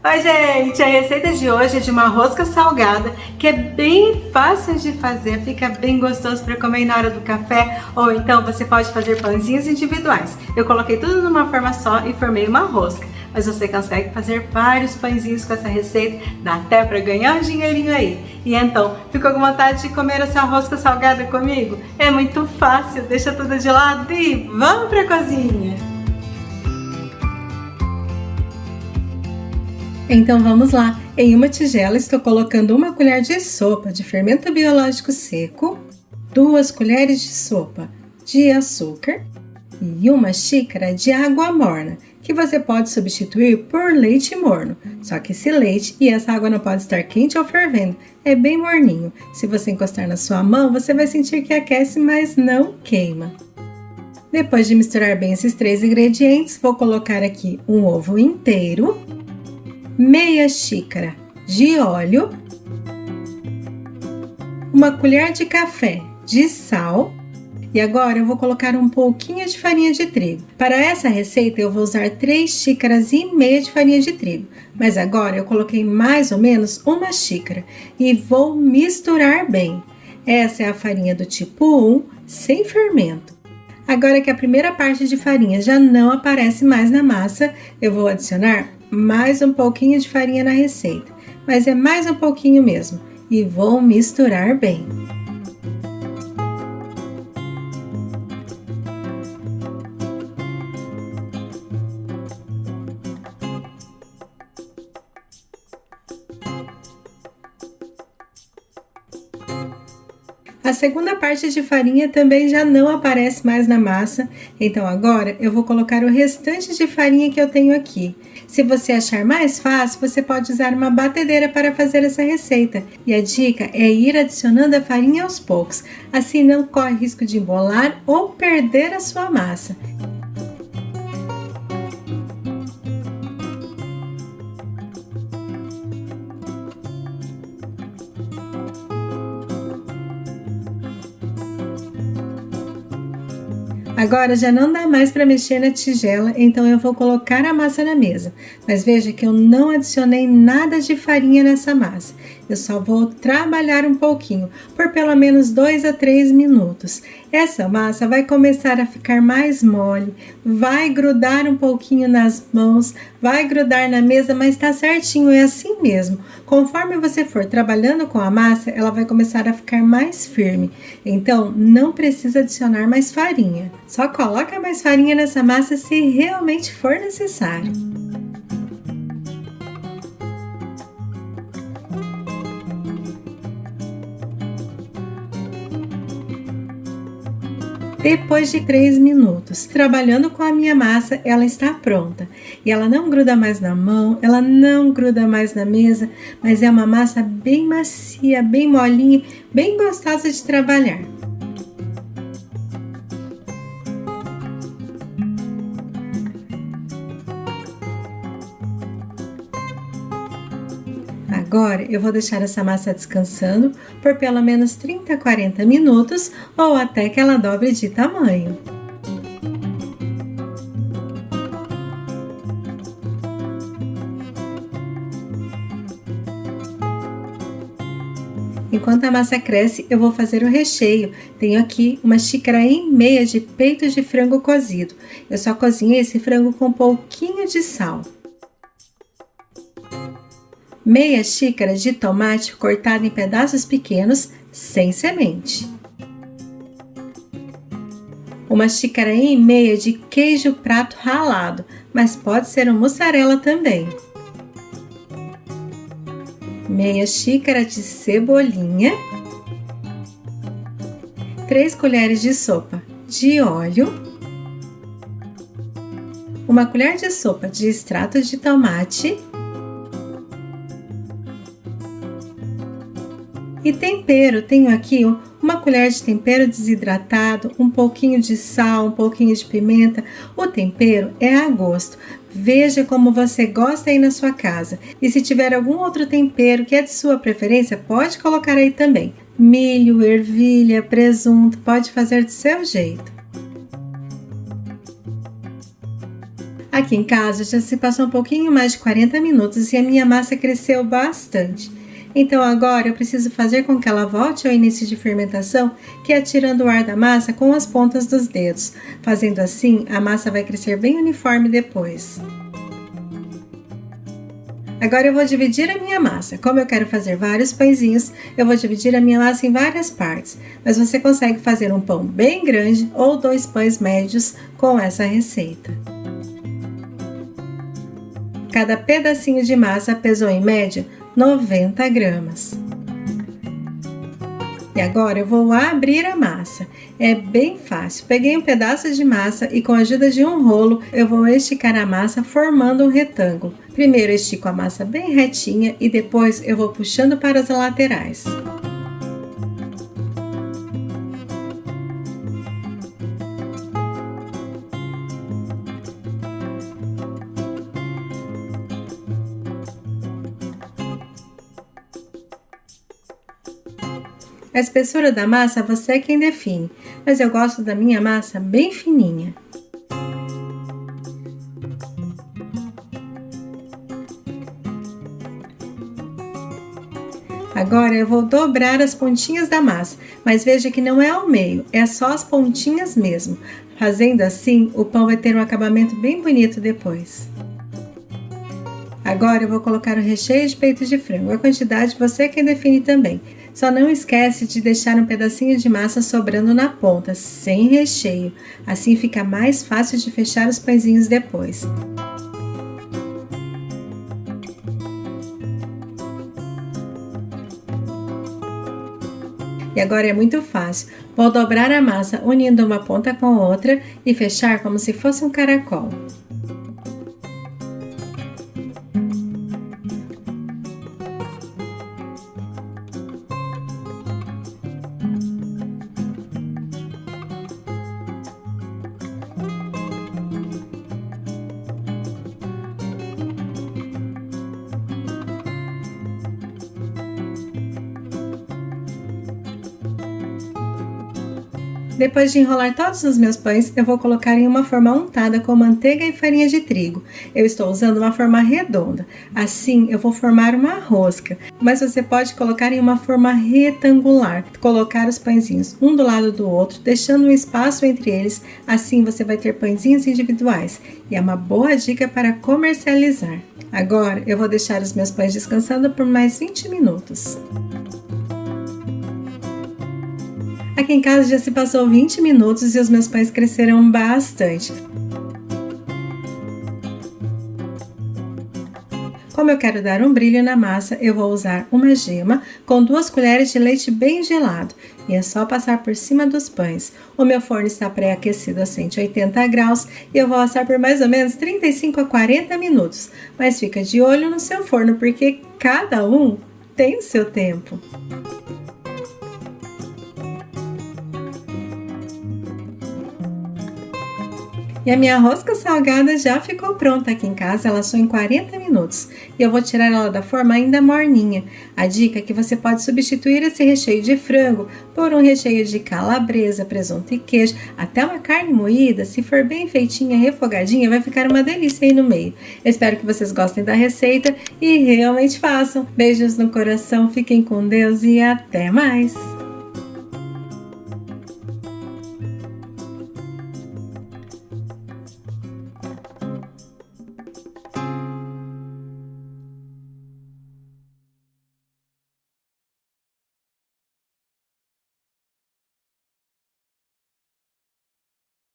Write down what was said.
Oi, gente! A receita de hoje é de uma rosca salgada, que é bem fácil de fazer, fica bem gostoso para comer na hora do café, ou então você pode fazer pãezinhos individuais. Eu coloquei tudo numa forma só e formei uma rosca, mas você consegue fazer vários pãezinhos com essa receita, dá até para ganhar um dinheirinho aí. E então, ficou com vontade de comer essa rosca salgada comigo? É muito fácil, deixa tudo de lado e vamos para a cozinha! Então vamos lá, em uma tigela estou colocando 1 colher de sopa de fermento biológico seco, 2 colheres de sopa de açúcar e 1 xícara de água morna, que você pode substituir por leite morno. Só que esse leite e essa água não pode estar quente ou fervendo, é bem morninho. Se você encostar na sua mão, você vai sentir que aquece, mas não queima. Depois de misturar bem esses 3 ingredientes, vou colocar aqui um ovo inteiro, meia xícara de óleo, 1 colher de café de sal e agora eu vou colocar um pouquinho de farinha de trigo. Para essa receita eu vou usar 3 xícaras e meia de farinha de trigo, mas agora eu coloquei mais ou menos 1 xícara e vou misturar bem. Essa é a farinha do tipo 1, sem fermento. Agora que a primeira parte de farinha já não aparece mais na massa, eu vou adicionar mais um pouquinho de farinha na receita, mas é mais um pouquinho mesmo, e vou misturar bem. A segunda parte de farinha também já não aparece mais na massa, então agora eu vou colocar o restante de farinha que eu tenho aqui. Se você achar mais fácil, você pode usar uma batedeira para fazer essa receita. E a dica é ir adicionando a farinha aos poucos, assim não corre risco de embolar ou perder a sua massa. Agora já não dá mais para mexer na tigela, então eu vou colocar a massa na mesa. Mas veja que eu não adicionei nada de farinha nessa massa. Eu só vou trabalhar um pouquinho, por pelo menos 2 a 3 minutos. Essa massa vai começar a ficar mais mole, vai grudar um pouquinho nas mãos, vai grudar na mesa, mas tá certinho, é assim mesmo. Conforme você for trabalhando com a massa, ela vai começar a ficar mais firme. Então, não precisa adicionar mais farinha. Só coloca mais farinha nessa massa se realmente for necessário. Depois de 3 minutos, trabalhando com a minha massa, ela está pronta. E ela não gruda mais na mão, ela não gruda mais na mesa, mas é uma massa bem macia, bem molinha, bem gostosa de trabalhar. Agora eu vou deixar essa massa descansando por pelo menos 30 a 40 minutos ou até que ela dobre de tamanho. Enquanto a massa cresce, eu vou fazer o recheio. Tenho aqui 1,5 xícaras de peito de frango cozido. Eu só cozinhei esse frango com um pouquinho de sal. Meia xícara de tomate cortado em pedaços pequenos, sem semente. 1,5 xícaras de queijo prato ralado, mas pode ser um mussarela também. Meia xícara de cebolinha. 3 colheres de sopa de óleo. 1 colher de sopa de extrato de tomate. E tempero, tenho aqui 1 colher de tempero desidratado, um pouquinho de sal, um pouquinho de pimenta. O tempero é a gosto. Veja como você gosta aí na sua casa. E se tiver algum outro tempero que é de sua preferência, pode colocar aí também. Milho, ervilha, presunto, pode fazer do seu jeito. Aqui em casa já se passou um pouquinho mais de 40 minutos e a minha massa cresceu bastante. Então agora eu preciso fazer com que ela volte ao início de fermentação, que é tirando o ar da massa com as pontas dos dedos. Fazendo assim, a massa vai crescer bem uniforme depois. Agora eu vou dividir a minha massa. Como eu quero fazer vários pãezinhos, eu vou dividir a minha massa em várias partes. Mas você consegue fazer um pão bem grande ou 2 pães médios com essa receita. Cada pedacinho de massa pesou em média 90 gramas. E agora eu vou abrir a massa. É bem fácil. Peguei um pedaço de massa e com a ajuda de um rolo eu vou esticar a massa formando um retângulo. Primeiro eu estico a massa bem retinha e depois eu vou puxando para as laterais. A espessura da massa você é quem define, mas eu gosto da minha massa bem fininha. Agora eu vou dobrar as pontinhas da massa, mas veja que não é ao meio, é só as pontinhas mesmo. Fazendo assim, o pão vai ter um acabamento bem bonito depois. Agora eu vou colocar o recheio de peito de frango, a quantidade você é quem define também. Só não esquece de deixar um pedacinho de massa sobrando na ponta, sem recheio. Assim fica mais fácil de fechar os pãezinhos depois. E agora é muito fácil. Vou dobrar a massa unindo uma ponta com outra e fechar como se fosse um caracol. Depois de enrolar todos os meus pães, eu vou colocar em uma forma untada com manteiga e farinha de trigo. Eu estou usando uma forma redonda, assim eu vou formar uma rosca, mas você pode colocar em uma forma retangular. Colocar os pãezinhos um do lado do outro, deixando um espaço entre eles, assim você vai ter pãezinhos individuais. E é uma boa dica para comercializar. Agora eu vou deixar os meus pães descansando por mais 20 minutos. Aqui em casa já se passou 20 minutos e os meus pães cresceram bastante. Como eu quero dar um brilho na massa, eu vou usar uma gema com 2 colheres de leite bem gelado. E é só passar por cima dos pães. O meu forno está pré-aquecido a 180 graus e eu vou assar por mais ou menos 35 a 40 minutos. Mas fica de olho no seu forno, porque cada um tem o seu tempo. E a minha rosca salgada já ficou pronta aqui em casa, ela assou em 40 minutos. E eu vou tirar ela da forma ainda morninha. A dica é que você pode substituir esse recheio de frango por um recheio de calabresa, presunto e queijo, até uma carne moída, se for bem feitinha, refogadinha, vai ficar uma delícia aí no meio. Eu espero que vocês gostem da receita e realmente façam. Beijos no coração, fiquem com Deus e até mais!